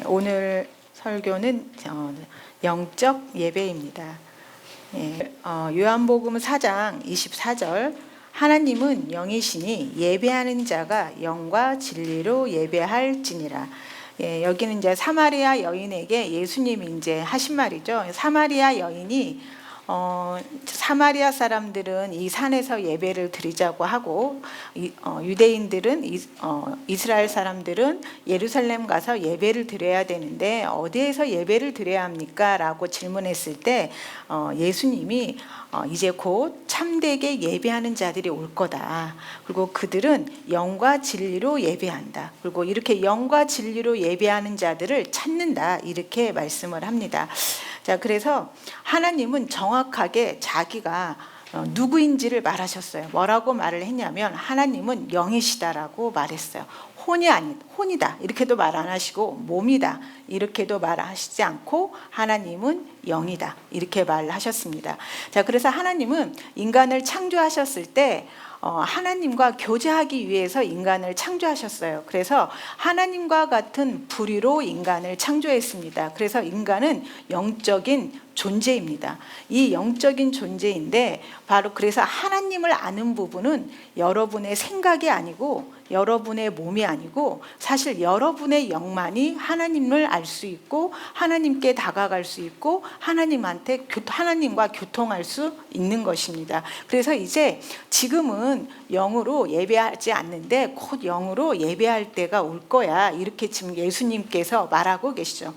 오늘 설교는 영적 예배입니다. 요한복음 4장 24절 하나님은 영이시니 예배하는 자가 영과 진리로 예배할지니라. 여기는 이제 사마리아 여인에게 예수님이 이제 하신 말이죠. 사마리아 여인이 사마리아 사람들은 이 산에서 예배를 드리자고 하고 유대인들은 이스라엘 사람들은 예루살렘 가서 예배를 드려야 되는데 어디에서 예배를 드려야 합니까? 라고 질문했을 때 예수님이 이제 곧 참되게 예배하는 자들이 올 거다. 그리고 그들은 영과 진리로 예배한다. 그리고 이렇게 영과 진리로 예배하는 자들을 찾는다. 이렇게 말씀을 합니다. 자, 그래서 하나님은 정확하게 자기가 누구인지를 말하셨어요. 뭐라고 말을 했냐면 하나님은 영이시다라고 말했어요. 혼이다 이렇게도 말 안 하시고 몸이다 이렇게도 말하시지 않고 하나님은 영이다 이렇게 말하셨습니다. 자, 그래서 하나님은 인간을 창조하셨을 때 하나님과 교제하기 위해서 인간을 창조하셨어요. 그래서 하나님과 같은 부류로 인간을 창조했습니다. 그래서 인간은 영적인 존재입니다. 이 영적인 존재인데 바로 그래서 하나님을 아는 부분은 여러분의 생각이 아니고 여러분의 몸이 아니고 사실 여러분의 영만이 하나님을 알 수 있고 하나님께 다가갈 수 있고 하나님과 교통할 수 있는 것입니다. 그래서 이제 지금은 영으로 예배하지 않는데 곧 영으로 예배할 때가 올 거야. 이렇게 지금 예수님께서 말하고 계시죠.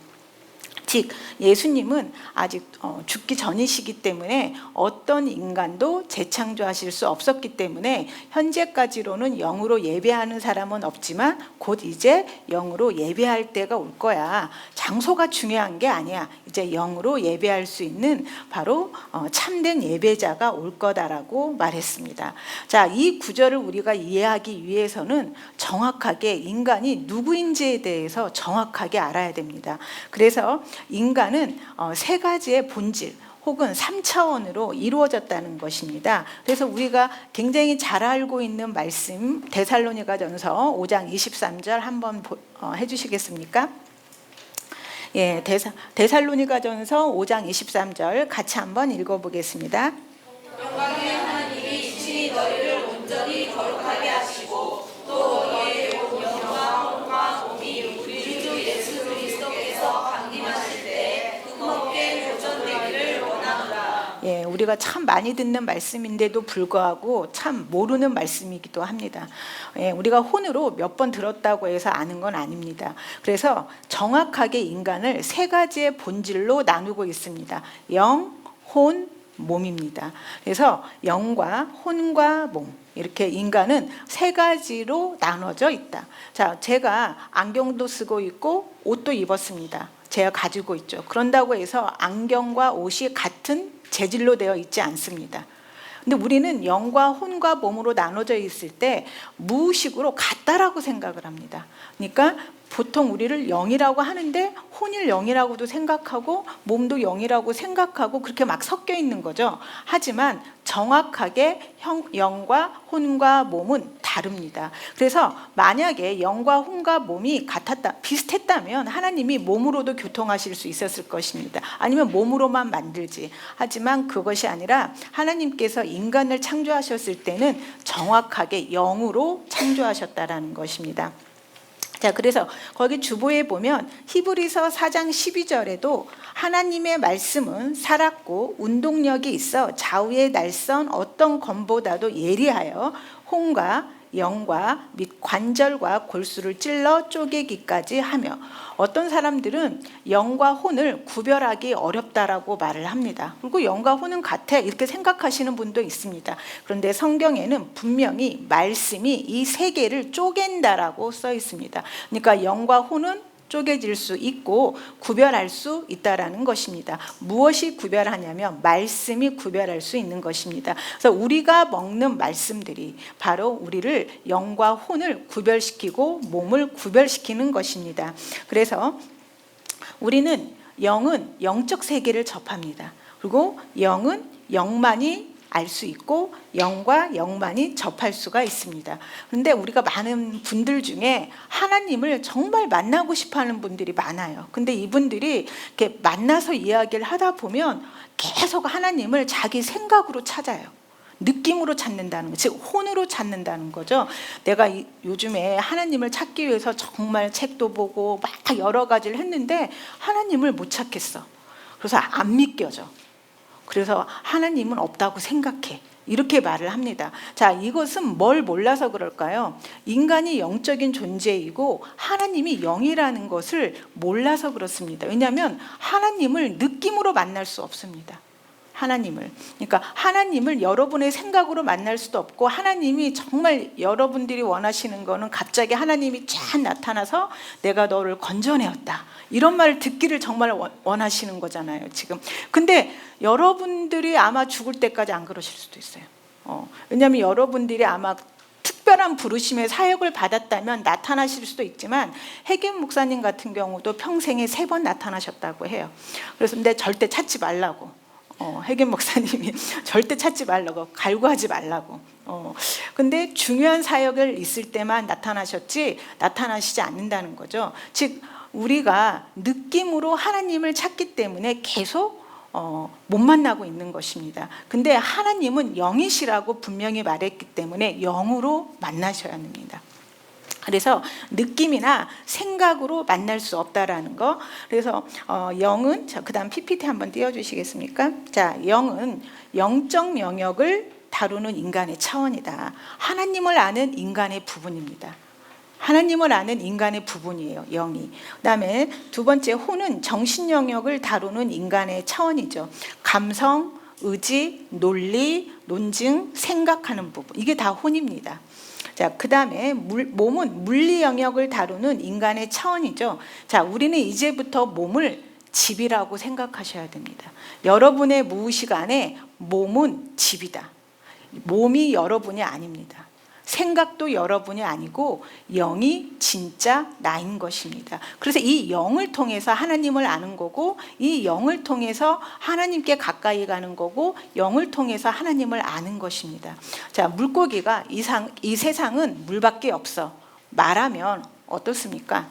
즉 예수님은 아직 죽기 전이시기 때문에 어떤 인간도 재창조하실 수 없었기 때문에 현재까지로는 영으로 예배하는 사람은 없지만 곧 이제 영으로 예배할 때가 올 거야. 장소가 중요한 게 아니야. 이제 영으로 예배할 수 있는 바로 참된 예배자가 올 거다라고 말했습니다. 자, 이 구절을 우리가 이해하기 위해서는 정확하게 인간이 누구인지에 대해서 정확하게 알아야 됩니다. 그래서 인간은 세 가지의 본질 혹은 3차원으로 이루어졌다는 것입니다. 그래서 우리가 굉장히 잘 알고 있는 말씀 데살로니가전서 5장 23절 한번 해주시겠습니까? 예, 데살로니가전서 5장 23절 같이 한번 읽어보겠습니다. 영광의 하나님이 친히 너희를 온전히 거룩하게 하시고 또 너희의 온 영과 혼과 몸이 우리 주 예수 그리스도께서 강림하실 때 흠없게 보존되기를 원하노라. 예, 우리가 참 많이 듣는 말씀인데도 불구하고 참 모르는 말씀이기도 합니다. 예, 우리가 혼으로 몇 번 들었다고 해서 아는 건 아닙니다. 그래서 정확하게 인간을 세 가지의 본질로 나누고 있습니다. 영, 혼, 몸입니다. 그래서 영과 혼과 몸 이렇게 인간은 세 가지로 나눠져 있다. 자, 제가 안경도 쓰고 있고 옷도 입었습니다. 제가 가지고 있죠. 그런다고 해서 안경과 옷이 같은 재질로 되어 있지 않습니다. 근데 우리는 영과 혼과 몸으로 나눠져 있을 때 무의식으로 같다라고 생각을 합니다. 그러니까 보통 우리를 영이라고 하는데 혼을 영이라고도 생각하고 몸도 영이라고 생각하고 그렇게 막 섞여 있는 거죠. 하지만 정확하게 영과 혼과 몸은 다릅니다. 그래서 만약에 영과 혼과 몸이 비슷했다면 하나님이 몸으로도 교통하실 수 있었을 것입니다. 아니면 몸으로만 만들지. 하지만 그것이 아니라 하나님께서 인간을 창조하셨을 때는 정확하게 영으로 창조하셨다라는 것입니다. 자, 그래서 거기 주보에 보면 히브리서 4장 12절에도 하나님의 말씀은 살았고 운동력이 있어 좌우에 날선 어떤 검보다도 예리하여 혼과 영과 및 관절과 골수를 찔러 쪼개기까지 하며 어떤 사람들은 영과 혼을 구별하기 어렵다라고 말을 합니다. 그리고 영과 혼은 같아 이렇게 생각하시는 분도 있습니다. 그런데 성경에는 분명히 말씀이 이 세 개를 쪼갠다라고 써 있습니다. 그러니까 영과 혼은 쪼개질 수 있고 구별할 수 있다라는 것입니다. 무엇이 구별하냐면 말씀이 구별할 수 있는 것입니다. 그래서 우리가 먹는 말씀들이 바로 우리를 영과 혼을 구별시키고 몸을 구별시키는 것입니다. 그래서 우리는 영은 영적 세계를 접합니다. 그리고 영은 영만이 알 수 있고 영과 영만이 접할 수가 있습니다. 그런데 우리가 많은 분들 중에 하나님을 정말 만나고 싶어하는 분들이 많아요. 근데 이분들이 이렇게 만나서 이야기를 하다 보면 계속 하나님을 자기 생각으로 찾아요. 느낌으로 찾는다는 거, 즉 혼으로 찾는다는 거죠. 내가 요즘에 하나님을 찾기 위해서 정말 책도 보고 막 여러 가지를 했는데 하나님을 못 찾겠어. 그래서 안 믿겨져. 그래서 하나님은 없다고 생각해. 이렇게 말을 합니다. 자, 이것은 뭘 몰라서 그럴까요? 인간이 영적인 존재이고 하나님이 영이라는 것을 몰라서 그렇습니다. 왜냐하면 하나님을 느낌으로 만날 수 없습니다. 그러니까 하나님을 여러분의 생각으로 만날 수도 없고, 하나님이 정말 여러분들이 원하시는 거는 갑자기 하나님이 쫙 나타나서 내가 너를 건져내었다, 이런 말을 듣기를 정말 원하시는 거잖아요 지금. 근데 여러분들이 아마 죽을 때까지 안 그러실 수도 있어요. 왜냐하면 여러분들이 아마 특별한 부르심의 사역을 받았다면 나타나실 수도 있지만, 해김 목사님 같은 경우도 평생에 3번 나타나셨다고 해요. 그래서 근데 절대 찾지 말라고, 해김 목사님이 절대 찾지 말라고, 갈구하지 말라고. 근데 중요한 사역을 있을 때만 나타나셨지 나타나시지 않는다는 거죠. 즉 우리가 느낌으로 하나님을 찾기 때문에 계속 못 만나고 있는 것입니다. 근데 하나님은 영이시라고 분명히 말했기 때문에 영으로 만나셔야 합니다. 그래서 느낌이나 생각으로 만날 수 없다라는 거. 그래서 영은, 자, 그다음 PPT 한번 띄워주시겠습니까? 자, 영은 영적 영역을 다루는 인간의 차원이다. 하나님을 아는 인간의 부분입니다. 하나님을 아는 인간의 부분이에요, 영이. 그다음에 두 번째, 혼은 정신 영역을 다루는 인간의 차원이죠. 감성, 의지, 논리, 논증, 생각하는 부분, 이게 다 혼입니다. 자, 그 다음에 몸은 물리 영역을 다루는 인간의 차원이죠. 자, 우리는 이제부터 몸을 집이라고 생각하셔야 됩니다. 여러분의 무의식 안에 몸은 집이다. 몸이 여러분이 아닙니다. 생각도 여러분이 아니고 영이 진짜 나인 것입니다. 그래서 이 영을 통해서 하나님을 아는 거고, 이 영을 통해서 하나님께 가까이 가는 거고, 영을 통해서 하나님을 아는 것입니다. 자, 물고기가 이 세상은 물밖에 없어 말하면 어떻습니까?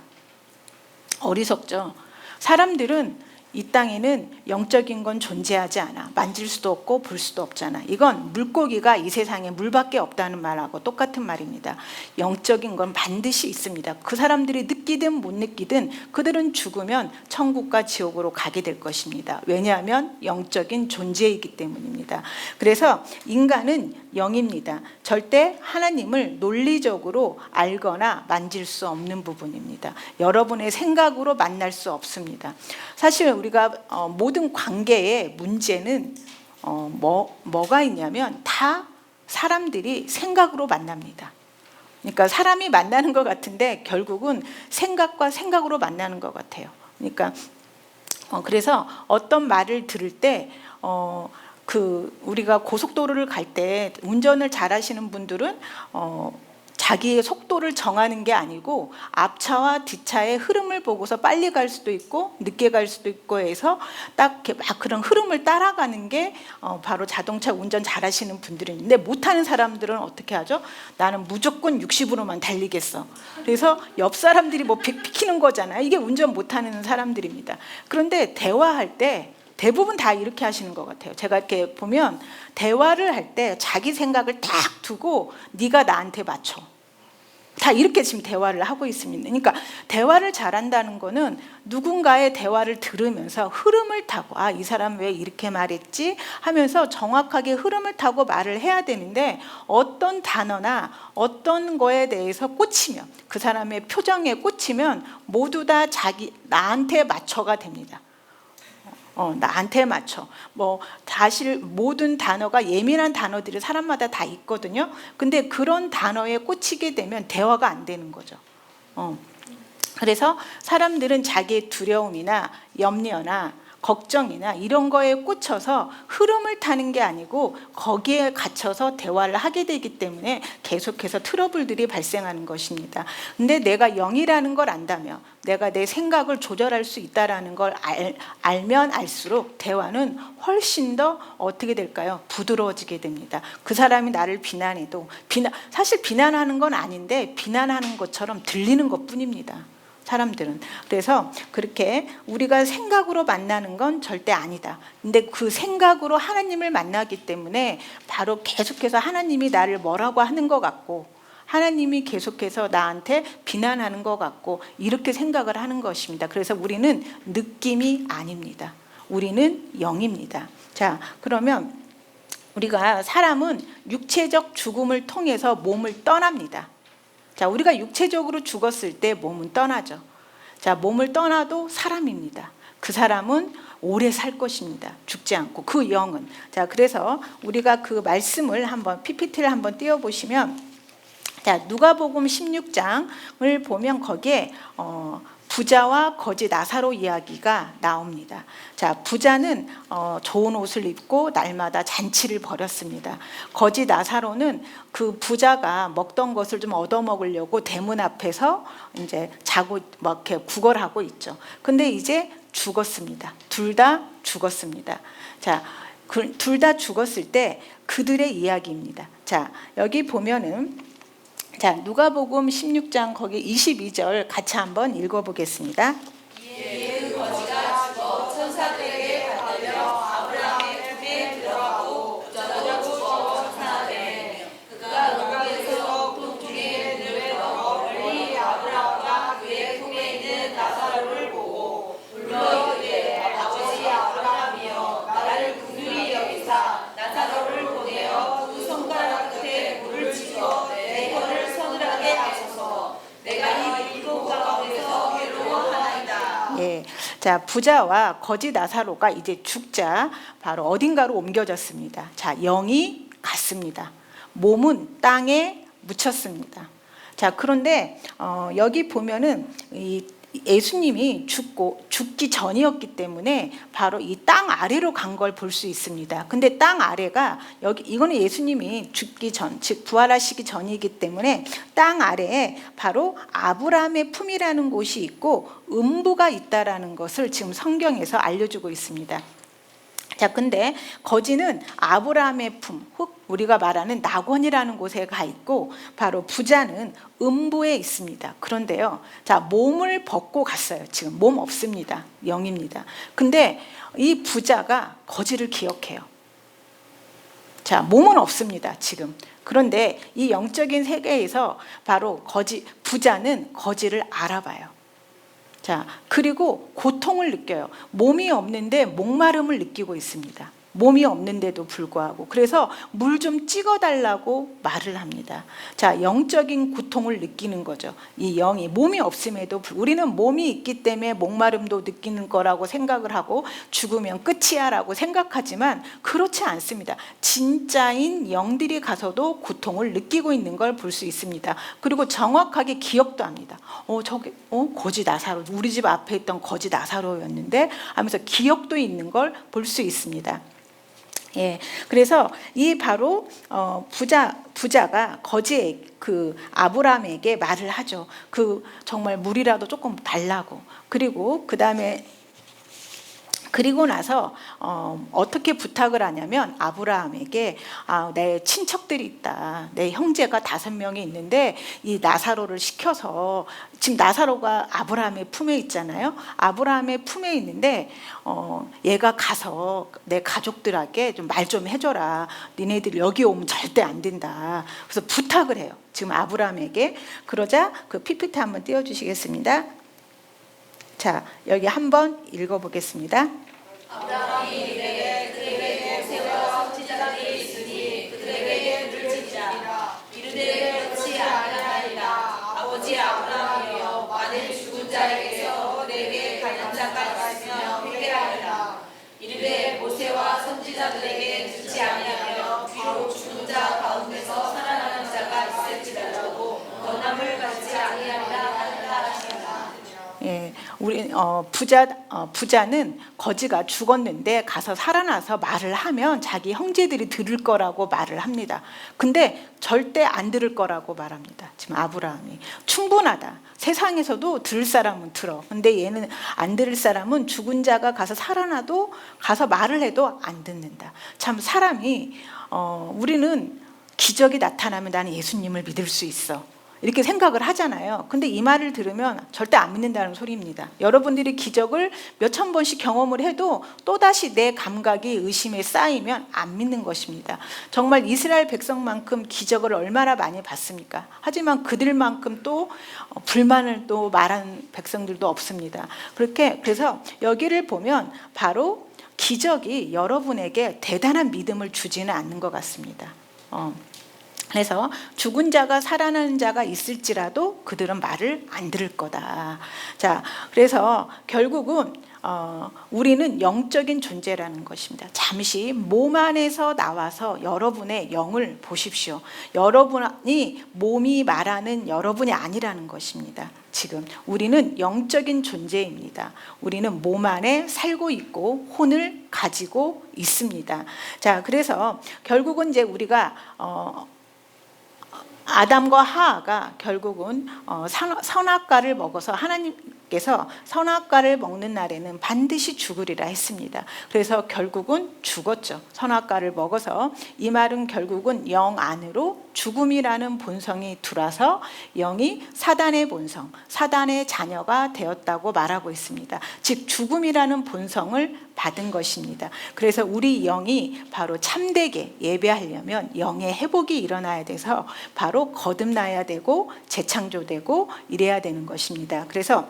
어리석죠. 사람들은 이 땅에는 영적인 건 존재하지 않아. 만질 수도 없고 볼 수도 없잖아. 이건 물고기가 이 세상에 물밖에 없다는 말하고 똑같은 말입니다. 영적인 건 반드시 있습니다. 그 사람들이 느끼든 못 느끼든 그들은 죽으면 천국과 지옥으로 가게 될 것입니다. 왜냐하면 영적인 존재이기 때문입니다. 그래서 인간은 영입니다. 절대 하나님을 논리적으로 알거나 만질 수 없는 부분입니다. 여러분의 생각으로 만날 수 없습니다. 사실 우리가 모든 관계의 문제는 뭐가 있냐면 다 사람들이 생각으로 만납니다. 그러니까 사람이 만나는 것 같은데 결국은 생각과 생각으로 만나는 것 같아요. 그러니까 그래서 어떤 말을 들을 때 우리가 고속도로를 갈 때 운전을 잘하시는 분들은 자기의 속도를 정하는 게 아니고 앞차와 뒷차의 흐름을 보고서 빨리 갈 수도 있고 늦게 갈 수도 있고 해서 딱 이렇게 막 그런 흐름을 따라가는 게 바로 자동차 운전 잘하시는 분들이 있는데, 못하는 사람들은 어떻게 하죠? 나는 무조건 60으로만 달리겠어. 그래서 옆 사람들이 뭐 비키는 거잖아요. 이게 운전 못하는 사람들입니다. 그런데 대화할 때 대부분 다 이렇게 하시는 것 같아요. 제가 이렇게 보면 대화를 할 때 자기 생각을 딱 두고 네가 나한테 맞춰. 다 이렇게 지금 대화를 하고 있습니다. 그러니까 대화를 잘한다는 거는 누군가의 대화를 들으면서 흐름을 타고, 아, 이 사람 왜 이렇게 말했지 하면서 정확하게 흐름을 타고 말을 해야 되는데, 어떤 단어나 어떤 거에 대해서 꽂히면, 그 사람의 표정에 꽂히면 모두 다 나한테 맞춰가 됩니다. 나한테 맞춰. 사실 모든 단어가, 예민한 단어들이 사람마다 다 있거든요. 근데 그런 단어에 꽂히게 되면 대화가 안 되는 거죠. 그래서 사람들은 자기의 두려움이나 염려나 걱정이나 이런 거에 꽂혀서 흐름을 타는 게 아니고 거기에 갇혀서 대화를 하게 되기 때문에 계속해서 트러블들이 발생하는 것입니다. 근데 내가 영이라는 걸 안다면, 내가 내 생각을 조절할 수 있다라는 걸 알면 알수록 대화는 훨씬 더 어떻게 될까요? 부드러워지게 됩니다. 그 사람이 나를 비난해도 사실 비난하는 건 아닌데 비난하는 것처럼 들리는 것뿐입니다. 사람들은. 그래서 그렇게 우리가 생각으로 만나는 건 절대 아니다. 근데 그 생각으로 하나님을 만나기 때문에 바로 계속해서 하나님이 나를 뭐라고 하는 것 같고, 하나님이 계속해서 나한테 비난하는 것 같고, 이렇게 생각을 하는 것입니다. 그래서 우리는 느낌이 아닙니다. 우리는 영입니다. 자, 그러면 우리가 사람은 육체적 죽음을 통해서 몸을 떠납니다. 자, 우리가 육체적으로 죽었을 때 몸은 떠나죠. 자, 몸을 떠나도 사람입니다. 그 사람은 오래 살 것입니다. 죽지 않고. 그 영은. 자, 그래서 우리가 그 말씀을 한번 PPT를 한번 띄워보시면, 자, 누가복음 16장을 보면 거기에 부자와 거지 나사로 이야기가 나옵니다. 자, 부자는 좋은 옷을 입고 날마다 잔치를 벌였습니다. 거지 나사로는 그 부자가 먹던 것을 좀 얻어먹으려고 대문 앞에서 이제 자고 막 이렇게 구걸하고 있죠. 근데 이제 죽었습니다. 둘 다 죽었습니다. 자, 둘 다 죽었을 때 그들의 이야기입니다. 자, 여기 보면은, 자, 누가복음 16장 거기 22절 같이 한번 읽어보겠습니다. 그 거지가 죽어 천사들에게 받들려 아브라함의 품에 들어가고 부자도 죽어 천사되매 그가 누가에서 그 중에 눈을 넘어 멀리 아브라함과 그의 품에 있는 나사로를 보고 불러 이르되 아버지 아브라함이여 나를 긍휼히 여기사 나사로를 보내어 두 손가락 끝에 물을 지어 내 혀를 서늘하게 하소서. 내가 이 이곳 가운데서 괴로워하나이다. 예, 자, 부자와 거지 나사로가 이제 죽자 바로 어딘가로 옮겨졌습니다. 자, 영이 갔습니다. 몸은 땅에 묻혔습니다. 자, 그런데 여기 보면은 이 예수님이 죽기 전이었기 때문에 바로 이 땅 아래로 간 걸 볼 수 있습니다. 근데 땅 아래가 이거는 예수님이 죽기 전, 즉 부활하시기 전이기 때문에 땅 아래에 바로 아브라함의 품이라는 곳이 있고 음부가 있다라는 것을 지금 성경에서 알려주고 있습니다. 자, 근데 거지는 아브라함의 품, 혹 우리가 말하는 낙원이라는 곳에 가 있고, 바로 부자는 음부에 있습니다. 그런데요, 자, 몸을 벗고 갔어요. 지금 몸 없습니다. 영입니다. 근데 이 부자가 거지를 기억해요. 자, 몸은 없습니다. 지금. 그런데 이 영적인 세계에서 바로 부자는 거지를 알아봐요. 자, 그리고 고통을 느껴요. 몸이 없는데 목마름을 느끼고 있습니다. 몸이 없는데도 불구하고. 그래서 물 좀 찍어달라고 말을 합니다. 자, 영적인 고통을 느끼는 거죠. 이 영이 몸이 없음에도 우리는 몸이 있기 때문에 목마름도 느끼는 거라고 생각을 하고 죽으면 끝이야 라고 생각하지만 그렇지 않습니다. 진짜인 영들이 가서도 고통을 느끼고 있는 걸 볼 수 있습니다. 그리고 정확하게 기억도 합니다. 거지 나사로, 우리 집 앞에 있던 거지 나사로였는데 하면서 기억도 있는 걸 볼 수 있습니다. 예, 그래서 이 바로 부자가 거지의 그 아브라함에게 말을 하죠. 그 정말 물이라도 조금 달라고. 그리고 나서 어떻게 부탁을 하냐면 아브라함에게 내 친척들이 있다. 내 형제가 5명이 있는데 이 나사로를 시켜서, 지금 나사로가 아브라함의 품에 있잖아요. 아브라함의 품에 있는데 얘가 가서 내 가족들에게 좀 말 좀 해줘라. 니네들 여기 오면 절대 안 된다. 그래서 부탁을 해요. 지금 아브라함에게. 그러자 그 PPT 한번 띄워주시겠습니다. 자, 여기 한번 읽어보겠습니다. 아브라함이 이르되 그들에게 모세와 선지자들이 있으니 그들에게 물을지니라. 이르되 그렇지 아니하리이다. 아버지 아브라함이여 만일 죽은 자에게서 내게 가는 자가 있으면 회개하리라. 이르되 모세와 선지자들에게 듣지 아니하며 비록 죽은 자 가운데서 살아나는 자가 있을지라도 권함을 받지 아니하리라 하시니라. 예, 우리 부자는 거지가 죽었는데 가서 살아나서 말을 하면 자기 형제들이 들을 거라고 말을 합니다. 근데 절대 안 들을 거라고 말합니다. 지금 아브라함이 충분하다. 세상에서도 들을 사람은 들어. 근데 얘는 안 들을 사람은 죽은 자가 가서 살아나도 가서 말을 해도 안 듣는다. 참 사람이 우리는 기적이 나타나면 나는 예수님을 믿을 수 있어. 이렇게 생각을 하잖아요. 근데 이 말을 들으면 절대 안 믿는다는 소리입니다. 여러분들이 기적을 몇천 번씩 경험을 해도 또다시 내 감각이 의심에 쌓이면 안 믿는 것입니다. 정말 이스라엘 백성만큼 기적을 얼마나 많이 봤습니까? 하지만 그들만큼 또 불만을 또 말한 백성들도 없습니다. 그래서 여기를 보면 바로 기적이 여러분에게 대단한 믿음을 주지는 않는 것 같습니다. 그래서 죽은 자가 살아나는 자가 있을지라도 그들은 말을 안 들을 거다. 자, 그래서 결국은 우리는 영적인 존재라는 것입니다. 잠시 몸 안에서 나와서 여러분의 영을 보십시오. 여러분이 몸이 말하는 여러분이 아니라는 것입니다. 지금 우리는 영적인 존재입니다. 우리는 몸 안에 살고 있고 혼을 가지고 있습니다. 자, 그래서 결국은 이제 우리가 아담과 하하가 결국은 선악과를 먹어서 하나님께서 선악과를 먹는 날에는 반드시 죽으리라 했습니다. 그래서 결국은 죽었죠. 선악과를 먹어서. 이 말은 결국은 영 안으로 죽음이라는 본성이 들어와서 영이 사단의 본성, 사단의 자녀가 되었다고 말하고 있습니다. 즉 죽음이라는 본성을 받은 것입니다. 그래서 우리 영이 바로 참되게 예배하려면 영의 회복이 일어나야 돼서 바로 거듭나야 되고 재창조되고 이래야 되는 것입니다. 그래서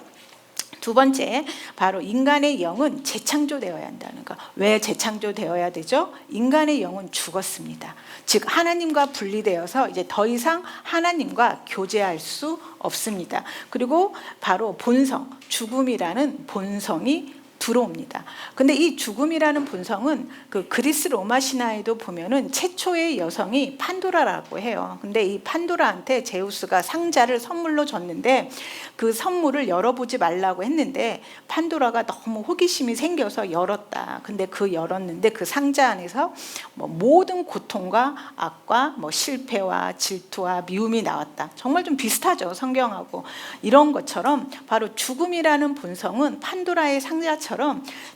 두 번째, 바로 인간의 영은 재창조되어야 한다는 것. 왜 재창조되어야 되죠? 인간의 영은 죽었습니다. 즉 하나님과 분리되어서 이제 더 이상 하나님과 교제할 수 없습니다. 그리고 바로 본성, 죽음이라는 본성이 들어옵니다. 근데 이 죽음이라는 본성은 그 그리스 로마 신화에도 보면은 최초의 여성이 판도라라고 해요. 근데 이 판도라한테 제우스가 상자를 선물로 줬는데 그 선물을 열어보지 말라고 했는데 판도라가 너무 호기심이 생겨서 열었다. 근데 열었는데 그 상자 안에서 모든 고통과 악과 실패와 질투와 미움이 나왔다. 정말 좀 비슷하죠, 성경하고. 이런 것처럼 바로 죽음이라는 본성은 판도라의 상자처럼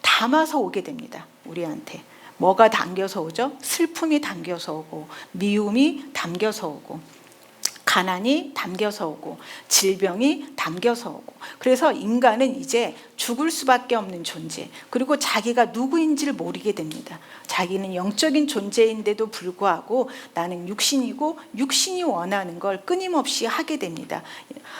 담아서 오게 됩니다. 우리한테 뭐가 담겨서 오죠? 슬픔이 담겨서 오고, 미움이 담겨서 오고, 가난이 담겨서 오고, 질병이 담겨서 오고. 그래서 인간은 이제 죽을 수밖에 없는 존재, 그리고 자기가 누구인지를 모르게 됩니다. 자기는 영적인 존재인데도 불구하고 나는 육신이고 육신이 원하는 걸 끊임없이 하게 됩니다.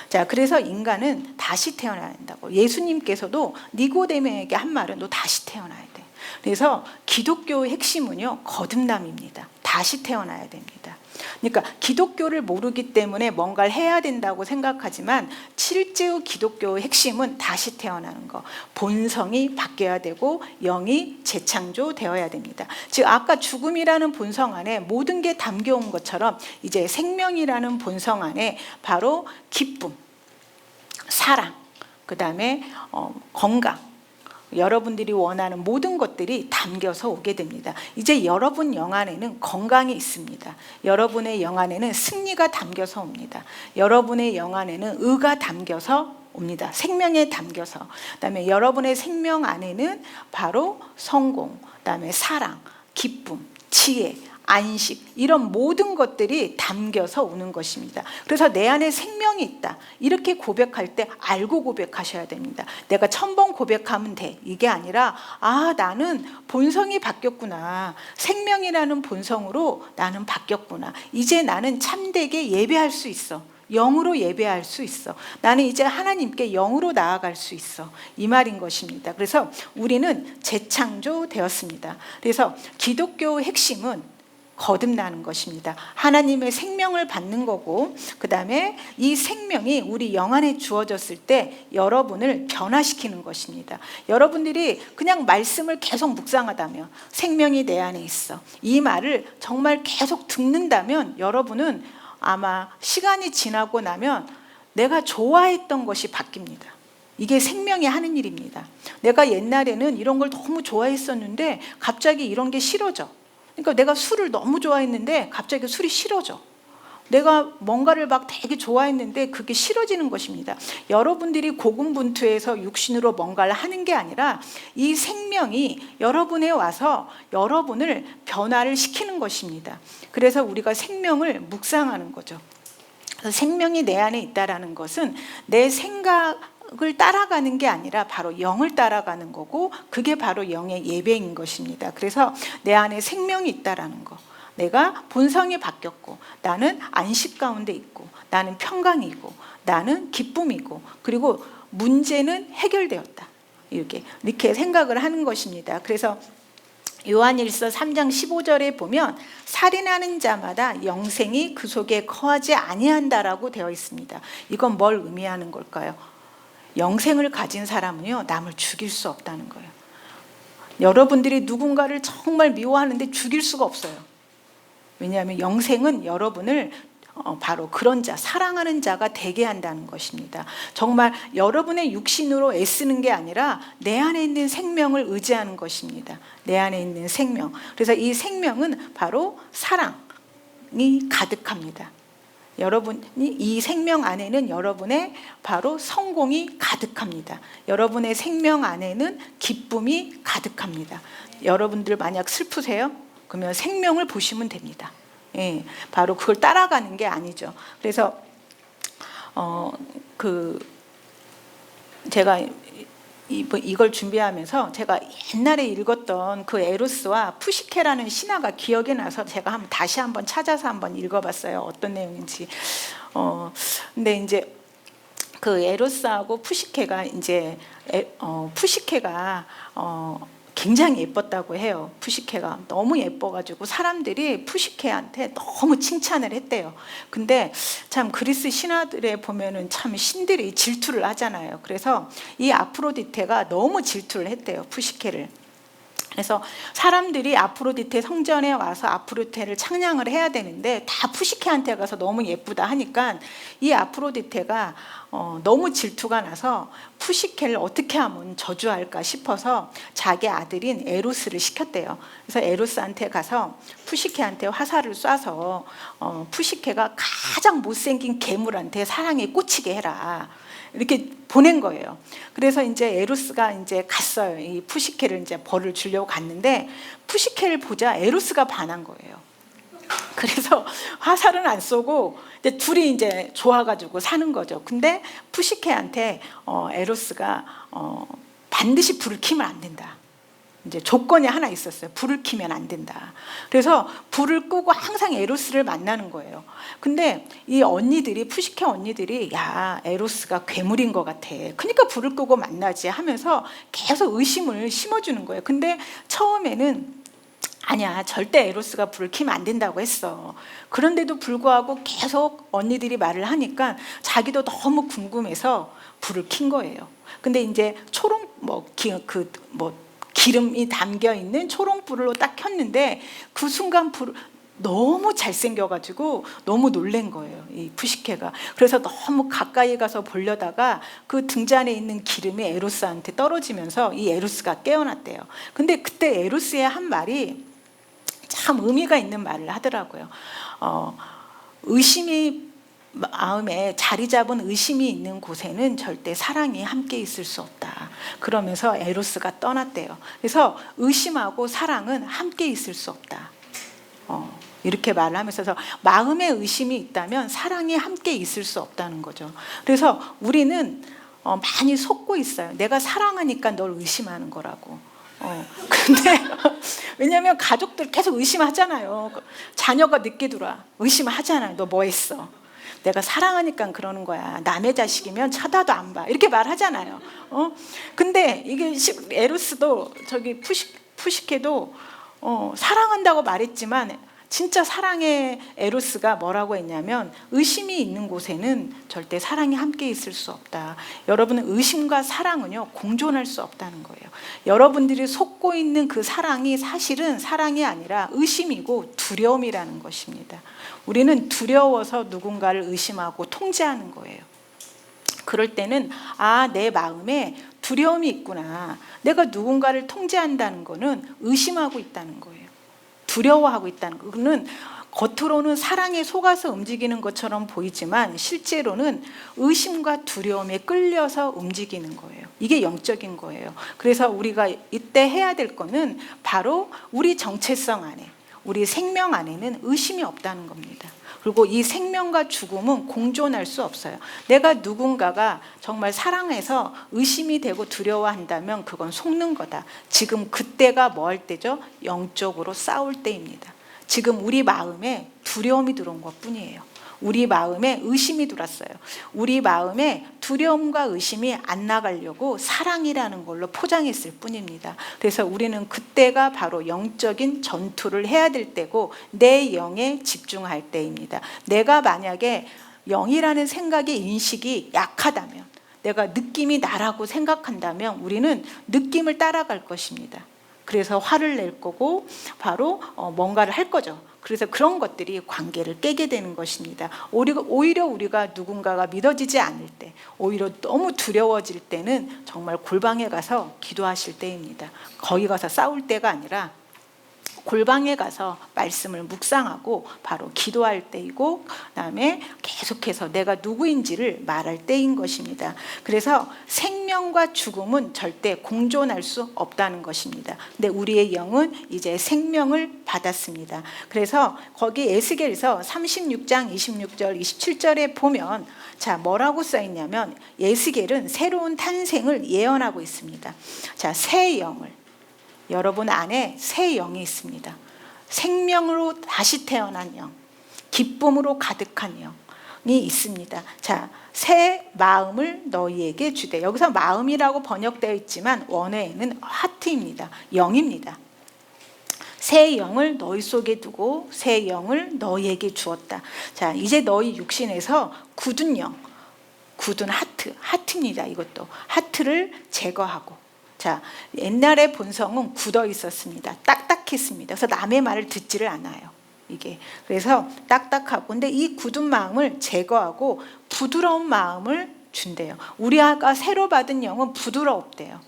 자, 그래서 인간은 다시 태어나야 한다고. 예수님께서도 니고데모에게 한 말은 너 다시 태어나야 돼. 그래서 기독교의 핵심은요, 거듭남입니다. 다시 태어나야 됩니다. 그러니까 기독교를 모르기 때문에 뭔가를 해야 된다고 생각하지만 실제로 기독교의 핵심은 다시 태어나는 거, 본성이 바뀌어야 되고 영이 재창조되어야 됩니다. 즉 아까 죽음이라는 본성 안에 모든 게 담겨온 것처럼 이제 생명이라는 본성 안에 바로 기쁨, 사랑, 그 다음에 건강, 여러분들이 원하는 모든 것들이 담겨서 오게 됩니다. 이제 여러분 영 안에는 건강이 있습니다. 여러분의 영 안에는 승리가 담겨서 옵니다. 여러분의 영 안에는 의가 담겨서 옵니다. 생명에 담겨서. 그다음에 여러분의 생명 안에는 바로 성공, 그다음에 사랑, 기쁨, 지혜, 안식, 이런 모든 것들이 담겨서 오는 것입니다. 그래서 내 안에 생명이 있다, 이렇게 고백할 때 알고 고백하셔야 됩니다. 내가 1000번 고백하면 돼, 이게 아니라 나는 본성이 바뀌었구나, 생명이라는 본성으로 나는 바뀌었구나, 이제 나는 참되게 예배할 수 있어, 영으로 예배할 수 있어, 나는 이제 하나님께 영으로 나아갈 수 있어, 이 말인 것입니다. 그래서 우리는 재창조되었습니다. 그래서 기독교의 핵심은 거듭나는 것입니다. 하나님의 생명을 받는 거고, 그 다음에 이 생명이 우리 영 안에 주어졌을 때 여러분을 변화시키는 것입니다. 여러분들이 그냥 말씀을 계속 묵상하다면 생명이 내 안에 있어, 이 말을 정말 계속 듣는다면 여러분은 아마 시간이 지나고 나면 내가 좋아했던 것이 바뀝니다. 이게 생명이 하는 일입니다. 내가 옛날에는 이런 걸 너무 좋아했었는데 갑자기 이런 게 싫어져. 그러니까 내가 술을 너무 좋아했는데 갑자기 술이 싫어져. 내가 뭔가를 막 되게 좋아했는데 그게 싫어지는 것입니다. 여러분들이 고군분투해서 육신으로 뭔가를 하는 게 아니라 이 생명이 여러분에 와서 여러분을 변화를 시키는 것입니다. 그래서 우리가 생명을 묵상하는 거죠. 생명이 내 안에 있다라는 것은 내 생각을 따라가는 게 아니라 바로 영을 따라가는 거고, 그게 바로 영의 예배인 것입니다. 그래서 내 안에 생명이 있다라는 거, 내가 본성이 바뀌었고, 나는 안식 가운데 있고, 나는 평강이고, 나는 기쁨이고, 그리고 문제는 해결되었다, 이렇게 생각을 하는 것입니다. 그래서 요한일서 3장 15절에 보면 살인하는 자마다 영생이 그 속에 거하지 아니한다라고 되어 있습니다. 이건 뭘 의미하는 걸까요? 영생을 가진 사람은요, 남을 죽일 수 없다는 거예요. 여러분들이 누군가를 정말 미워하는데 죽일 수가 없어요. 왜냐하면 영생은 여러분을 바로 그런 자, 사랑하는 자가 되게 한다는 것입니다. 정말 여러분의 육신으로 애쓰는 게 아니라 내 안에 있는 생명을 의지하는 것입니다. 내 안에 있는 생명. 그래서 이 생명은 바로 사랑이 가득합니다. 여러분이 이 생명 안에는 여러분의 바로 성공이 가득합니다. 여러분의 생명 안에는 기쁨이 가득합니다. 여러분들 만약 슬프세요? 그러면 생명을 보시면 됩니다. 예, 바로 그걸 따라가는 게 아니죠. 그래서 제가 이걸 준비하면서 제가 옛날에 읽었던 그 에로스와 푸시케라는 신화가 기억이 나서 제가 다시 한번 찾아서 한번 읽어봤어요. 어떤 내용인지. 근데 이제 그 에로스하고 푸시케가 푸시케가 굉장히 예뻤다고 해요. 푸시케가 너무 예뻐가지고 사람들이 푸시케한테 너무 칭찬을 했대요. 근데 참 그리스 신화들에 보면은 참 신들이 질투를 하잖아요. 그래서 이 아프로디테가 너무 질투를 했대요, 푸시케를. 그래서 사람들이 아프로디테 성전에 와서 아프로디테를 찬양을 해야 되는데 다 푸시케한테 가서 너무 예쁘다 하니까 이 아프로디테가 너무 질투가 나서 푸시케를 어떻게 하면 저주할까 싶어서 자기 아들인 에로스를 시켰대요. 그래서 에로스한테 가서 푸시케한테 화살을 쏴서 푸시케가 가장 못생긴 괴물한테 사랑에 꽂히게 해라, 이렇게 보낸 거예요. 그래서 이제 에로스가 이제 갔어요. 이 푸시케를 이제 벌을 주려고 갔는데 푸시케를 보자 에로스가 반한 거예요. 그래서 화살은 안 쏘고 이제 둘이 이제 좋아가지고 사는 거죠. 근데 푸시케한테 에로스가 반드시 불을 켜면 안 된다, 이제 조건이 하나 있었어요. 불을 켜면 안 된다. 그래서 불을 끄고 항상 에로스를 만나는 거예요. 근데 이 언니들이, 푸시케 언니들이, 야, 에로스가 괴물인 것 같아, 그러니까 불을 끄고 만나지 하면서 계속 의심을 심어주는 거예요. 근데 처음에는 아니야, 절대 에로스가 불을 켜면 안 된다고 했어. 그런데도 불구하고 계속 언니들이 말을 하니까 자기도 너무 궁금해서 불을 킨 거예요. 근데 이제 기름이 담겨 있는 초롱불로 딱 켰는데 그 순간 너무 잘생겨가지고 너무 놀란 거예요, 이 푸시케가. 그래서 너무 가까이 가서 보려다가 그 등잔에 있는 기름이 에로스한테 떨어지면서 이 에로스가 깨어났대요. 근데 그때 에로스의 한 말이 참 의미가 있는 말을 하더라고요. 의심이 마음에 자리 잡은 의심이 있는 곳에는 절대 사랑이 함께 있을 수 없다, 그러면서 에로스가 떠났대요. 그래서 의심하고 사랑은 함께 있을 수 없다, 이렇게 말을 하면서 마음에 의심이 있다면 사랑이 함께 있을 수 없다는 거죠. 그래서 우리는 많이 속고 있어요. 내가 사랑하니까 널 의심하는 거라고. 근데 왜냐하면 가족들 계속 의심하잖아요. 자녀가 늦게 들어와 의심하잖아요. 너 뭐 했어? 내가 사랑하니까 그러는 거야. 남의 자식이면 쳐다도 안 봐, 이렇게 말하잖아요. 근데 이게 에로스도 저기 푸시케도 사랑한다고 말했지만 진짜 사랑의 에로스가 뭐라고 했냐면 의심이 있는 곳에는 절대 사랑이 함께 있을 수 없다. 여러분은 의심과 사랑은요 공존할 수 없다는 거예요. 여러분들이 속고 있는 그 사랑이 사실은 사랑이 아니라 의심이고 두려움이라는 것입니다. 우리는 두려워서 누군가를 의심하고 통제하는 거예요. 그럴 때는 내 마음에 두려움이 있구나. 내가 누군가를 통제한다는 거는 의심하고 있다는 거예요. 두려워하고 있다는 거는 겉으로는 사랑에 속아서 움직이는 것처럼 보이지만 실제로는 의심과 두려움에 끌려서 움직이는 거예요. 이게 영적인 거예요. 그래서 우리가 이때 해야 될 거는 바로 우리 정체성 안에, 우리 생명 안에는 의심이 없다는 겁니다. 그리고 이 생명과 죽음은 공존할 수 없어요. 내가 누군가가 정말 사랑해서 의심이 되고 두려워한다면 그건 속는 거다. 지금 그때가 뭐 할 때죠? 영적으로 싸울 때입니다. 지금 우리 마음에 두려움이 들어온 것뿐이에요. 우리 마음에 의심이 들었어요. 우리 마음에 두려움과 의심이 안 나가려고 사랑이라는 걸로 포장했을 뿐입니다. 그래서 우리는 그때가 바로 영적인 전투를 해야 될 때고 내 영에 집중할 때입니다. 내가 만약에 영이라는 생각의 인식이 약하다면, 내가 느낌이 나라고 생각한다면 우리는 느낌을 따라갈 것입니다. 그래서 화를 낼 거고 바로 뭔가를 할 거죠. 그래서 그런 것들이 관계를 깨게 되는 것입니다. 오히려 우리가 누군가가 믿어지지 않을 때, 오히려 너무 두려워질 때는 정말 골방에 가서 기도하실 때입니다. 거기 가서 싸울 때가 아니라 골방에 가서 말씀을 묵상하고 바로 기도할 때이고, 그다음에 계속해서 내가 누구인지를 말할 때인 것입니다. 그래서 생명과 죽음은 절대 공존할 수 없다는 것입니다. 근데 우리의 영은 이제 생명을 받았습니다. 그래서 거기 에스겔에서 36장 26절 27절에 보면 자, 뭐라고 써 있냐면 에스겔은 새로운 탄생을 예언하고 있습니다. 자, 새 영을, 여러분 안에 새 영이 있습니다. 생명으로 다시 태어난 영, 기쁨으로 가득한 영이 있습니다. 자, 새 마음을 너희에게 주되, 여기서 마음이라고 번역되어 있지만 원어에는 하트입니다. 영입니다. 새 영을 너희 속에 두고 새 영을 너희에게 주었다. 자, 이제 너희 육신에서 굳은 영, 굳은 하트입니다. 이것도 하트를 제거하고, 자, 옛날의 본성은 굳어 있었습니다. 딱딱했습니다. 그래서 남의 말을 듣지를 않아요. 이게 그래서 딱딱하고, 근데 이 굳은 마음을 제거하고 부드러운 마음을 준대요. 우리가 새로 받은 영은 부드럽대요.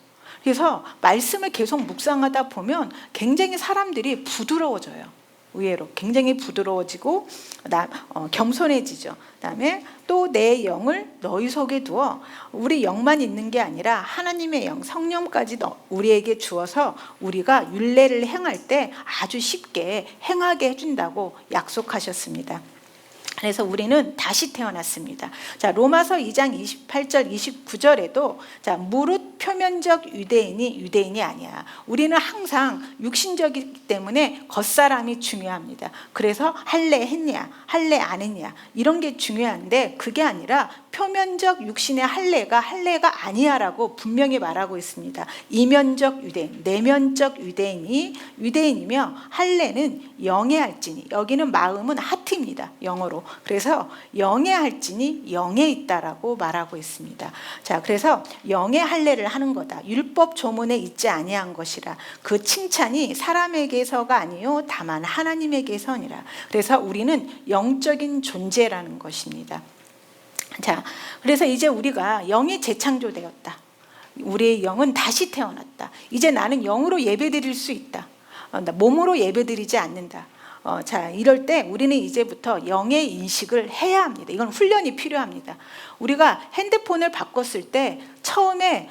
그래서 말씀을 계속 묵상하다 보면 굉장히 사람들이 부드러워져요. 의외로 굉장히 부드러워지고 겸손해지죠. 그다음에 또 내 영을 너희 속에 두어, 우리 영만 있는 게 아니라 하나님의 영, 성령까지 우리에게 주어서 우리가 율례를 행할 때 아주 쉽게 행하게 해준다고 약속하셨습니다. 그래서 우리는 다시 태어났습니다. 자, 로마서 2장 28절 29절에도 자, 무릇 표면적 유대인이 아니야. 우리는 항상 육신적이기 때문에 겉사람이 중요합니다. 그래서 할례 했냐, 할례 안 했냐, 이런 게 중요한데 그게 아니라 표면적 육신의 할례가 아니야라고 분명히 말하고 있습니다. 이면적 유대인, 내면적 유대인이며 할례는 영의 할지니, 여기는 마음은 하트입니다. 영어로. 그래서 영의 할지니 영에 있다라고 말하고 있습니다. 자, 그래서 영의 할례를 하는 거다. 율법 조문에 있지 아니한 것이라. 그 칭찬이 사람에게서가 아니요 다만 하나님에게서니라. 그래서 우리는 영적인 존재라는 것입니다. 자, 그래서 이제 우리가 영이 재창조되었다. 우리의 영은 다시 태어났다. 이제 나는 영으로 예배드릴 수 있다. 몸으로 예배드리지 않는다. 자, 이럴 때 우리는 이제부터 영의 인식을 해야 합니다. 이건 훈련이 필요합니다. 우리가 핸드폰을 바꿨을 때 처음에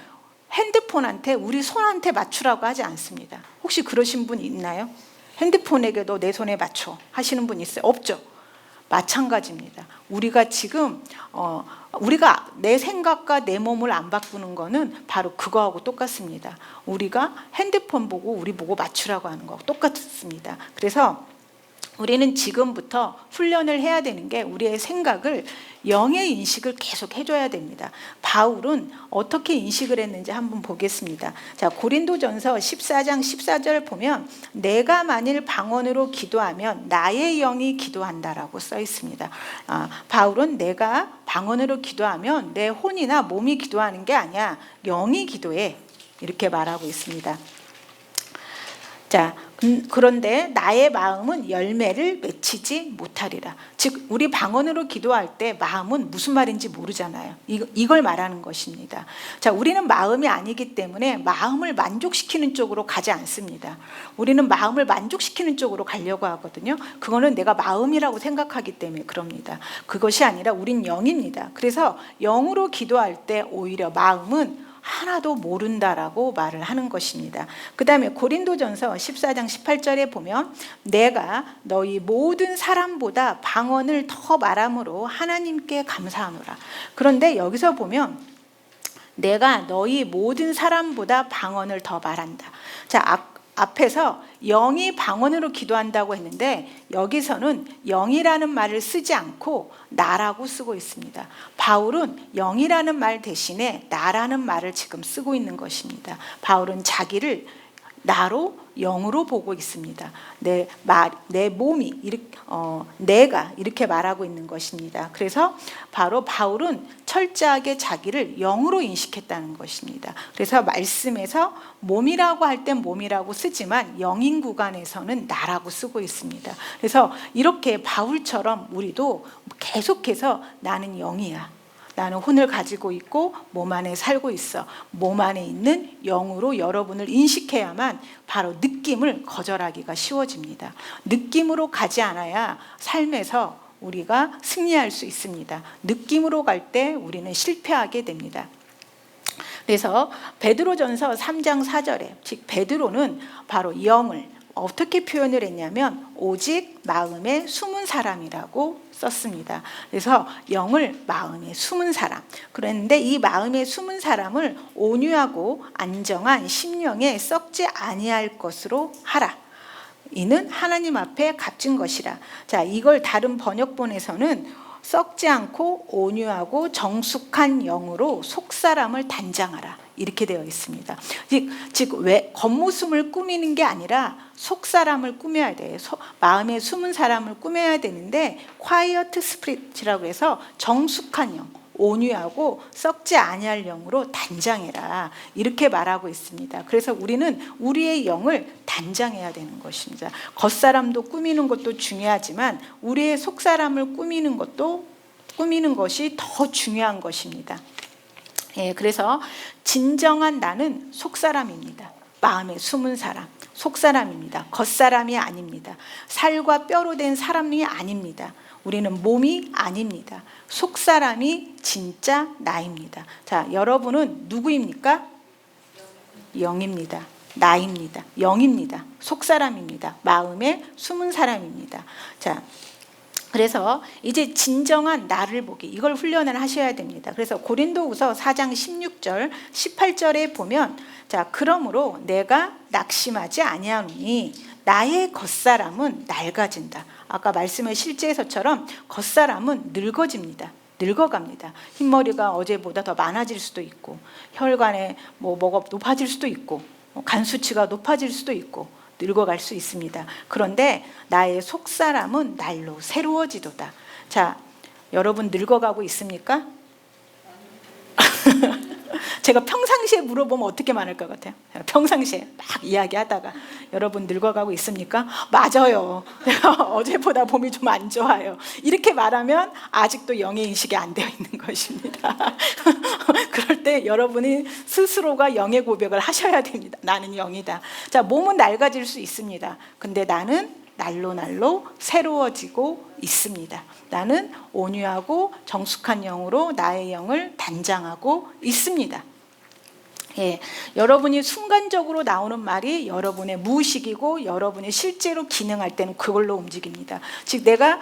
핸드폰한테 우리 손한테 맞추라고 하지 않습니다. 혹시 그러신 분 있나요? 핸드폰에게도 내 손에 맞춰 하시는 분 있어요? 없죠? 마찬가지입니다. 우리가 지금 우리가 내 생각과 내 몸을 안 바꾸는 거는 바로 그거하고 똑같습니다. 우리가 핸드폰 보고 우리 보고 맞추라고 하는 거하고 똑같습니다. 그래서 우리는 지금부터 훈련을 해야 되는 게 우리의 생각을 영의 인식을 계속 해줘야 됩니다. 바울은 어떻게 인식을 했는지 한번 보겠습니다. 자, 고린도전서 14장 14절 보면 내가 만일 방언으로 기도하면 나의 영이 기도한다라고 써 있습니다. 바울은 내가 방언으로 기도하면 내 혼이나 몸이 기도하는 게 아니야, 영이 기도해, 이렇게 말하고 있습니다. 자, 그런데 나의 마음은 열매를 맺히지 못하리라. 즉 우리 방언으로 기도할 때 마음은 무슨 말인지 모르잖아요. 이걸 말하는 것입니다. 자, 우리는 마음이 아니기 때문에 마음을 만족시키는 쪽으로 가지 않습니다. 우리는 마음을 만족시키는 쪽으로 가려고 하거든요. 그거는 내가 마음이라고 생각하기 때문에 그럽니다. 그것이 아니라 우린 영입니다. 그래서 영으로 기도할 때 오히려 마음은 하나도 모른다라고 말을 하는 것입니다. 그 다음에 고린도전서 14장 18절에 보면 내가 너희 모든 사람보다 방언을 더 말함으로 하나님께 감사하노라. 그런데 여기서 보면 내가 너희 모든 사람보다 방언을 더 말한다. 자, 앞에서 영이 방언으로 기도한다고 했는데 여기서는 영이라는 말을 쓰지 않고 나라고 쓰고 있습니다. 바울은 영이라는 말 대신에 나라는 말을 지금 쓰고 있는 것입니다. 바울은 자기를 나로 영으로 보고 있습니다. 내 몸이 내가 이렇게 말하고 있는 것입니다. 그래서 바로 바울은 철저하게 자기를 영으로 인식했다는 것입니다. 그래서 말씀에서 몸이라고 할 땐 몸이라고 쓰지만 영인 구간에서는 나라고 쓰고 있습니다. 그래서 이렇게 바울처럼 우리도 계속해서 나는 영이야. 나는 혼을 가지고 있고 몸 안에 살고 있어. 몸 안에 있는 영으로 여러분을 인식해야만 바로 느낌을 거절하기가 쉬워집니다. 느낌으로 가지 않아야 삶에서 우리가 승리할 수 있습니다. 느낌으로 갈 때 우리는 실패하게 됩니다. 그래서 베드로전서 3장 4절에 즉 베드로는 바로 영을 어떻게 표현을 했냐면 오직 마음에 숨은 사람이라고 썼습니다. 그래서 영을 마음에 숨은 사람. 그런데 이 마음에 숨은 사람을 온유하고 안정한 심령에 썩지 아니할 것으로 하라. 이는 하나님 앞에 값진 것이라. 자, 이걸 다른 번역본에서는 썩지 않고 온유하고 정숙한 영으로 속사람을 단장하라. 이렇게 되어 있습니다. 즉 왜 겉모습을 꾸미는 게 아니라 속사람을 꾸며야 돼요. 마음에 숨은 사람을 꾸며야 되는데 quiet spirit이라고 해서 정숙한 영, 온유하고 썩지 아니할 영으로 단장해라. 이렇게 말하고 있습니다. 그래서 우리는 우리의 영을 단장해야 되는 것입니다. 겉사람도 꾸미는 것도 중요하지만 우리의 속사람을 꾸미는 것이 더 중요한 것입니다. 예, 그래서 진정한 나는 속사람입니다. 마음에 숨은 사람, 속사람입니다. 겉사람이 아닙니다. 살과 뼈로 된 사람이 아닙니다. 우리는 몸이 아닙니다. 속사람이 진짜 나입니다. 자, 여러분은 누구입니까? 영입니다. 나입니다. 영입니다. 속사람입니다. 마음에 숨은 사람입니다. 자, 그래서 이제 진정한 나를 보기, 이걸 훈련을 하셔야 됩니다. 그래서 고린도후서 4장 16절 18절에 보면 자, 그러므로 내가 낙심하지 아니하노니 나의 겉사람은 낡아진다. 아까 말씀의 실제에서처럼 겉사람은 늙어집니다. 늙어갑니다. 흰머리가 어제보다 더 많아질 수도 있고 혈관에 뭐가 높아질 수도 있고 간 수치가 높아질 수도 있고 늙어갈 수 있습니다. 그런데 나의 속사람은 날로 새로워지도다. 자, 여러분 늙어가고 있습니까? 제가 평상시에 물어보면 어떻게 말할 것 같아요? 평상시에 막 이야기하다가 여러분 늙어가고 있습니까? 맞아요. 어제보다 몸이 좀 안 좋아요. 이렇게 말하면 아직도 영의 인식이 안 되어 있는 것입니다. 그럴 때 여러분이 스스로가 영의 고백을 하셔야 됩니다. 나는 영이다. 자, 몸은 낡아질 수 있습니다. 근데 나는 날로 새로워지고 있습니다. 나는 온유하고 정숙한 영으로 나의 영을 단장하고 있습니다. 예, 여러분이 순간적으로 나오는 말이 여러분의 무의식이고 여러분이 실제로 기능할 때는 그걸로 움직입니다. 즉 내가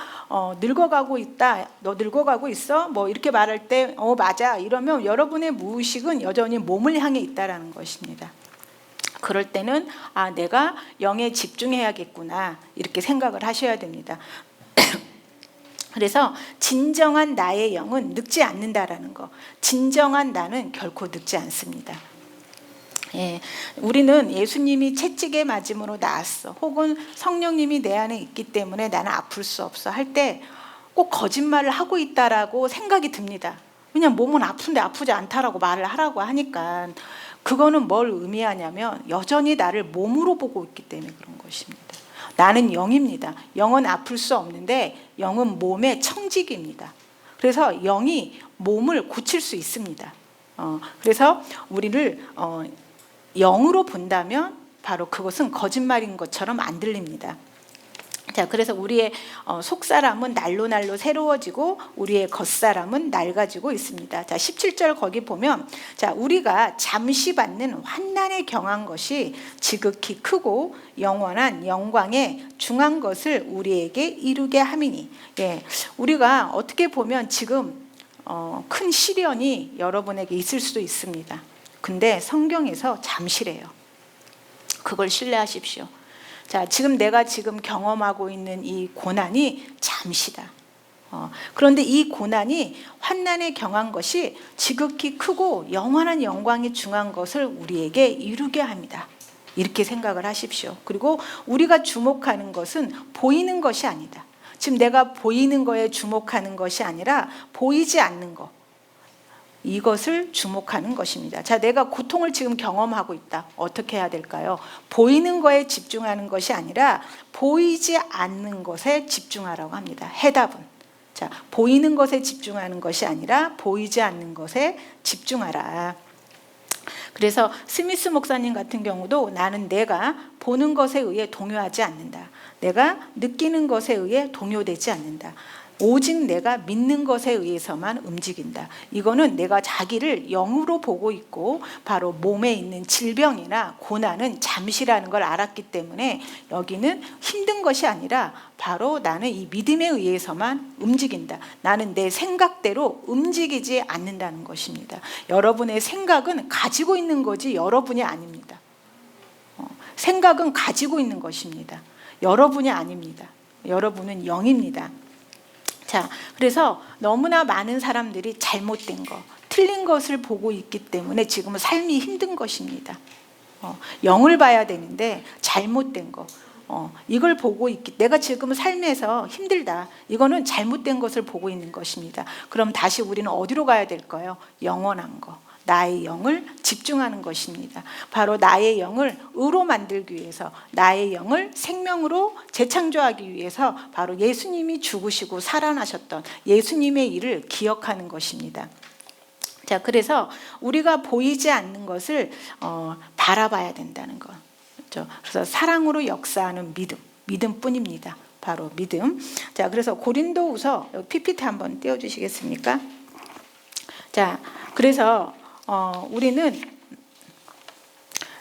늙어가고 있다, 너 늙어가고 있어, 뭐 이렇게 말할 때 맞아 이러면 여러분의 무의식은 여전히 몸을 향해 있다라는 것입니다. 그럴 때는 내가 영에 집중해야겠구나 이렇게 생각을 하셔야 됩니다. 그래서 진정한 나의 영은 늙지 않는다라는 거. 진정한 나는 결코 늙지 않습니다. 예, 우리는 예수님이 채찍에 맞음으로 나았어. 혹은 성령님이 내 안에 있기 때문에 나는 아플 수 없어 할 때 꼭 거짓말을 하고 있다라고 생각이 듭니다. 왜냐하면 몸은 아픈데 아프지 않다라고 말을 하라고 하니까. 그거는 뭘 의미하냐면 여전히 나를 몸으로 보고 있기 때문에 그런 것입니다. 나는 영입니다. 영은 아플 수 없는데 영은 몸의 청직입니다. 그래서 영이 몸을 고칠 수 있습니다. 그래서 우리를 영으로 본다면 바로 그것은 거짓말인 것처럼 안 들립니다. 자, 그래서 우리의 속사람은 날로 날로 새로워지고 우리의 겉사람은 낡아지고 있습니다. 자, 17절 거기 보면, 자, 우리가 잠시 받는 환난에 경한 것이 지극히 크고 영원한 영광에 중한 것을 우리에게 이루게 함이니. 예, 우리가 어떻게 보면 지금 큰 시련이 여러분에게 있을 수도 있습니다. 근데 성경에서 잠시래요. 그걸 신뢰하십시오. 자, 지금 내가 지금 경험하고 있는 이 고난이 잠시다. 그런데 이 고난이 환난에 경한 것이 지극히 크고 영원한 영광에 중한 것을 우리에게 이루게 합니다. 이렇게 생각을 하십시오. 그리고 우리가 주목하는 것은 보이는 것이 아니다. 지금 내가 보이는 거에 주목하는 것이 아니라 보이지 않는 것, 이것을 주목하는 것입니다. 자, 내가 고통을 지금 경험하고 있다. 어떻게 해야 될까요? 보이는 거에 집중하는 것이 아니라 보이지 않는 것에 집중하라고 합니다. 해답은. 자, 보이는 것에 집중하는 것이 아니라 보이지 않는 것에 집중하라. 그래서 스미스 목사님 같은 경우도 나는 내가 보는 것에 의해 동요하지 않는다. 내가 느끼는 것에 의해 동요되지 않는다. 오직 내가 믿는 것에 의해서만 움직인다. 이거는 내가 자기를 영으로 보고 있고 바로 몸에 있는 질병이나 고난은 잠시라는 걸 알았기 때문에 여기는 힘든 것이 아니라 바로 나는 이 믿음에 의해서만 움직인다. 나는 내 생각대로 움직이지 않는다는 것입니다. 여러분의 생각은 가지고 있는 거지 여러분이 아닙니다. 생각은 가지고 있는 것입니다. 여러분이 아닙니다. 여러분은 영입니다. 자, 그래서 너무나 많은 사람들이 잘못된 거, 틀린 것을 보고 있기 때문에 지금은 삶이 힘든 것입니다. 영을 봐야 되는데 잘못된 거, 이걸 보고 있기, 내가 지금 삶에서 힘들다. 이거는 잘못된 것을 보고 있는 것입니다. 그럼 다시 우리는 어디로 가야 될까요? 영원한 거. 나의 영을 집중하는 것입니다. 바로 나의 영을 의로 만들기 위해서, 나의 영을 생명으로 재창조하기 위해서 바로 예수님이 죽으시고 살아나셨던 예수님의 일을 기억하는 것입니다. 자, 그래서 우리가 보이지 않는 것을 바라봐야 된다는 것. 그렇죠? 그래서 사랑으로 역사하는 믿음뿐입니다. 바로 믿음. 자, 그래서 고린도후서 PPT 한번 띄워주시겠습니까? 자, 그래서 우리는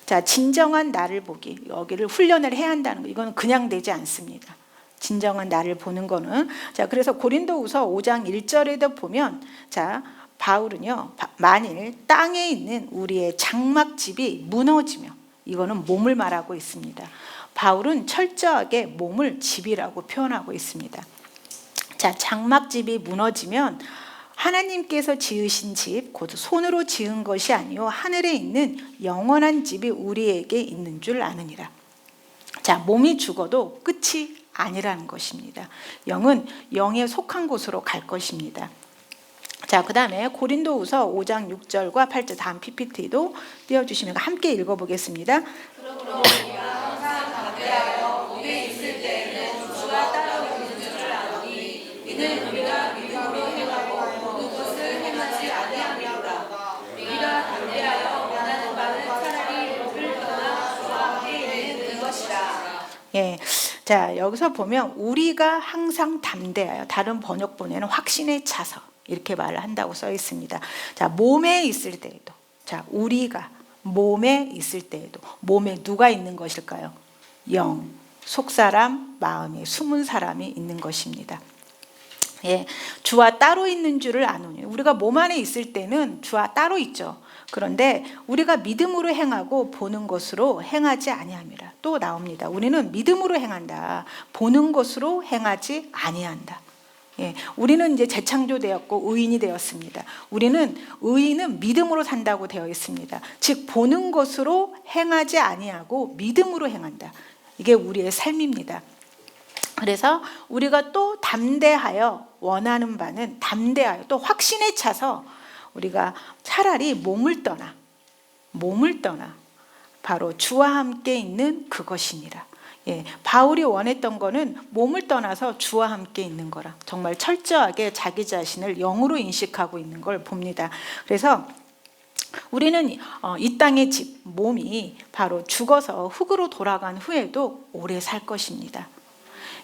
자, 진정한 나를 보기, 여기를 훈련을 해야 한다는 거. 이거는 그냥 되지 않습니다. 진정한 나를 보는 거는. 자, 그래서 고린도후서 5장 1절에도 보면, 자, 바울은요, 만일 땅에 있는 우리의 장막집이 무너지며, 이거는 몸을 말하고 있습니다. 바울은 철저하게 몸을 집이라고 표현하고 있습니다. 자, 장막집이 무너지면 하나님께서 지으신 집, 곧 손으로 지은 것이 아니요 하늘에 있는 영원한 집이 우리에게 있는 줄 아느니라. 자, 몸이 죽어도 끝이 아니라는 것입니다. 영은 영에 속한 곳으로 갈 것입니다. 자, 그 다음에 고린도후서 5장 6절과 8절 다음 PPT도 띄워주시면 함께 읽어보겠습니다. 그러므로 우리가 항상 담대하여 몸에 있을 때에는 주와 따라 오는 줄 아노니 이는 우리가 믿음으로 행하고 모든 것을 행하지 아니함이로라. 우리가 담대하여 원하는 바는 차라리 몸을 떠나 주와 함께 있는 그것이라. 예, 자, 여기서 보면 우리가 항상 담대하여, 다른 번역본에는 확신에 차서 이렇게 말을 한다고 써 있습니다. 자, 몸에 있을 때에도, 자, 우리가 몸에 있을 때에도, 몸에 누가 있는 것일까요? 영, 속사람, 마음에 숨은 사람이 있는 것입니다. 예, 주와 따로 있는 줄을 아노니. 우리가 몸 안에 있을 때는 주와 따로 있죠. 그런데 우리가 믿음으로 행하고 보는 것으로 행하지 아니함이라. 또 나옵니다. 우리는 믿음으로 행한다. 보는 것으로 행하지 아니한다. 예, 우리는 이제 재창조되었고 의인이 되었습니다. 의인은 믿음으로 산다고 되어 있습니다. 즉 보는 것으로 행하지 아니하고 믿음으로 행한다. 이게 우리의 삶입니다. 그래서 우리가 또 담대하여 원하는 바는 담대하여 또 확신에 차서 우리가 차라리 몸을 떠나 몸을 떠나 바로 주와 함께 있는 그것이니라. 예, 바울이 원했던 거는 몸을 떠나서 주와 함께 있는 거라. 정말 철저하게 자기 자신을 영으로 인식하고 있는 걸 봅니다. 그래서 우리는 이 땅의 집, 몸이 바로 죽어서 흙으로 돌아간 후에도 오래 살 것입니다.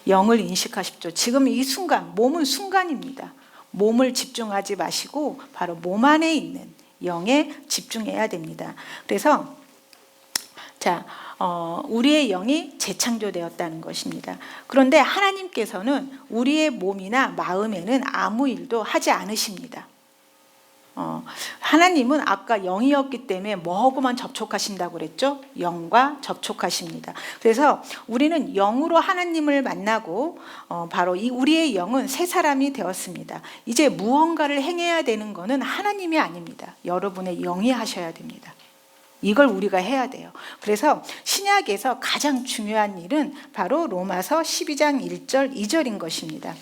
영을 인식하십시오. 지금 이 순간, 몸은 순간입니다. 몸을 집중하지 마시고 바로 몸 안에 있는 영에 집중해야 됩니다. 그래서 우리의 영이 재창조되었다는 것입니다. 그런데 하나님께서는 우리의 몸이나 마음에는 아무 일도 하지 않으십니다. 하나님은 아까 영이었기 때문에 뭐하고만 접촉하신다고 그랬죠? 영과 접촉하십니다. 그래서 우리는 영으로 하나님을 만나고 바로 우리의 영은 새 사람이 되었습니다. 이제 무언가를 행해야 되는 것은 하나님이 아닙니다. 여러분의 영이 하셔야 됩니다. 이걸 우리가 해야 돼요. 그래서 신약에서 가장 중요한 일은 바로 로마서 12장 1절 2절인 것입니다.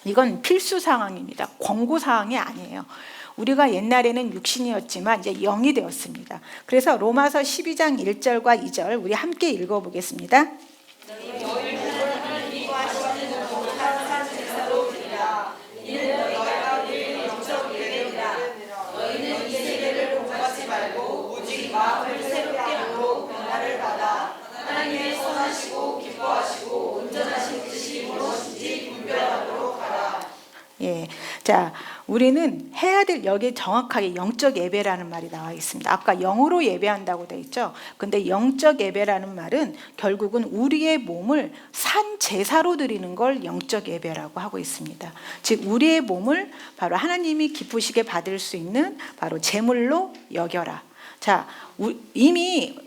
이건 필수 상황입니다. 권고 사항이 아니에요. 우리가 옛날에는 육신이었지만 이제 영이 되었습니다. 그래서 로마서 12장 1절과 2절 우리 함께 읽어보겠습니다. 마음을 새롭게 함으로 변화를 받아 하나님의 선하시고 기뻐하시고 온전하신 뜻이 무엇인지 분별하도록 하라. 예, 자, 우리는 해야 될 여기에 정확하게 영적 예배라는 말이 나와 있습니다. 아까 영으로 예배한다고 돼 있죠. 근데 영적 예배라는 말은 결국은 우리의 몸을 산 제사로 드리는 걸 영적 예배라고 하고 있습니다. 즉 우리의 몸을 바로 하나님이 기쁘시게 받을 수 있는 바로 제물로 여겨라. 자, 이미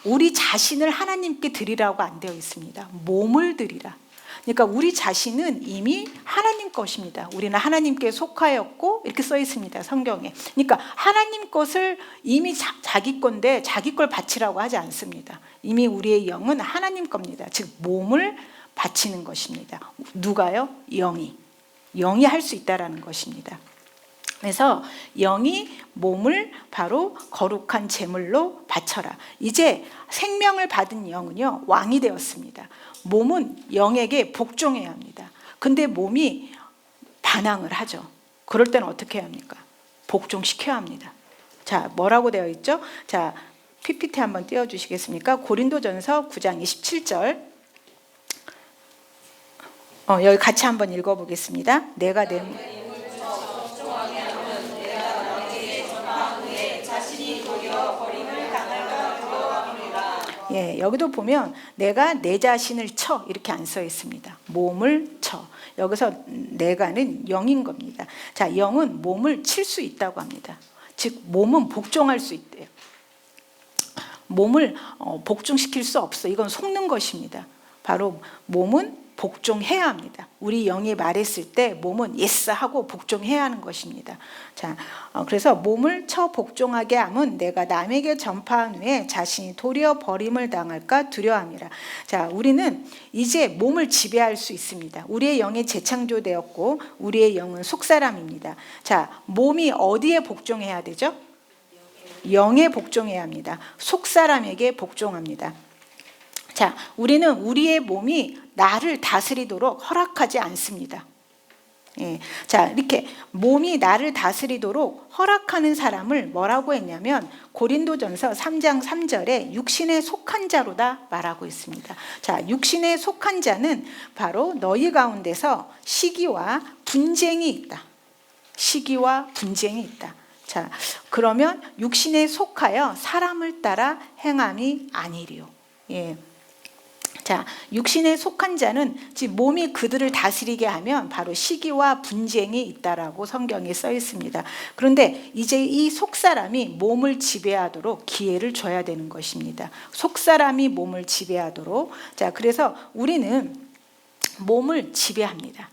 우리 자신을 하나님께 드리라고 안 되어 있습니다. 몸을 드리라. 그러니까 우리 자신은 이미 하나님 것입니다. 우리는 하나님께 속하였고 이렇게 써 있습니다. 성경에. 그러니까 하나님 것을 이미 자기 건데 자기 걸 바치라고 하지 않습니다. 이미 우리의 영은 하나님 겁니다. 즉 몸을 바치는 것입니다. 누가요? 영이 할 수 있다라는 것입니다. 그래서 영이 몸을 바로 거룩한 제물로 바쳐라. 이제 생명을 받은 영은요 왕이 되었습니다. 몸은 영에게 복종해야 합니다. 근데 몸이 반항을 하죠. 그럴 때는 어떻게 해야 합니까? 복종시켜야 합니다. 자, 뭐라고 되어 있죠? 자, PPT 한번 띄워주시겠습니까? 고린도전서 9장 27절. 여기 같이 한번 읽어보겠습니다. 내가 내 예, 여기도 보면 내가 내 자신을 쳐 이렇게 안 써 있습니다. 몸을 쳐. 여기서 내가는 영인 겁니다. 자, 영은 몸을 칠 수 있다고 합니다. 즉 몸은 복종할 수 있대요. 몸을 복종시킬 수 없어. 이건 속는 것입니다. 바로 몸은 복종해야 합니다. 우리 영이 말했을 때 몸은 예스 하고 복종해야 하는 것입니다. 자, 그래서 몸을 쳐 복종하게 함은 내가 남에게 전파한 후에 자신이 도리어 버림을 당할까 두려움이라. 자, 우리는 이제 몸을 지배할 수 있습니다. 우리의 영이 재창조되었고 우리의 영은 속사람입니다. 자, 몸이 어디에 복종해야 되죠? 영에 복종해야 합니다. 속사람에게 복종합니다. 자, 우리는 우리의 몸이 나를 다스리도록 허락하지 않습니다. 예. 자, 이렇게 몸이 나를 다스리도록 허락하는 사람을 뭐라고 했냐면 고린도전서 3장 3절에 육신에 속한 자로다 말하고 있습니다. 자, 육신에 속한 자는 바로 너희 가운데서 시기와 분쟁이 있다. 시기와 분쟁이 있다. 자, 그러면 육신에 속하여 사람을 따라 행함이 아니리요. 예. 자, 육신에 속한 자는 즉 몸이 그들을 다스리게 하면 바로 시기와 분쟁이 있다라고 성경에 써 있습니다. 그런데 이제 이 속사람이 몸을 지배하도록 기회를 줘야 되는 것입니다. 속사람이 몸을 지배하도록. 자, 그래서 우리는 몸을 지배합니다.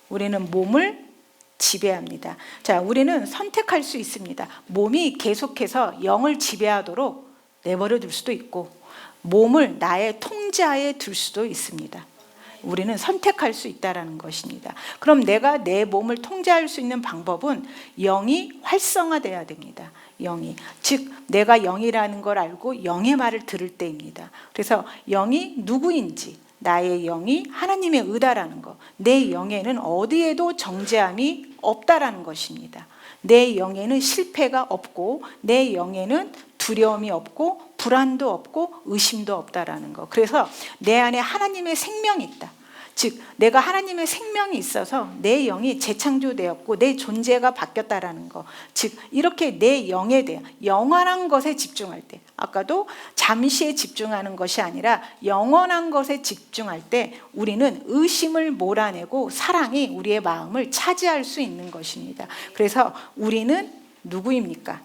우리는 몸을 지배합니다. 자, 우리는 선택할 수 있습니다. 몸이 계속해서 영을 지배하도록 내버려 둘 수도 있고 몸을 나의 통제하에 둘 수도 있습니다. 우리는 선택할 수 있다는 것입니다. 그럼 내가 내 몸을 통제할 수 있는 방법은 영이 활성화돼야 됩니다. 영이. 즉 내가 영이라는 걸 알고 영의 말을 들을 때입니다. 그래서 영이 누구인지, 나의 영이 하나님의 의다라는 것, 내 영에는 어디에도 정죄함이 없다라는 것입니다. 내 영에는 실패가 없고 내 영에는 두려움이 없고 불안도 없고 의심도 없다라는 것. 그래서 내 안에 하나님의 생명이 있다. 즉 내가 하나님의 생명이 있어서 내 영이 재창조되었고 내 존재가 바뀌었다라는 것. 즉 이렇게 내 영에 대한 영원한 것에 집중할 때, 아까도 잠시에 집중하는 것이 아니라 영원한 것에 집중할 때 우리는 의심을 몰아내고 사랑이 우리의 마음을 차지할 수 있는 것입니다. 그래서 우리는 누구입니까?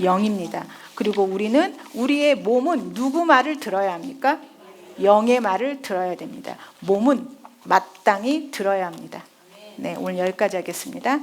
영입니다. 그리고 우리는, 우리의 몸은 누구 말을 들어야 합니까? 영의 말을 들어야 됩니다. 몸은 마땅히 들어야 합니다. 네, 오늘 여기까지 하겠습니다.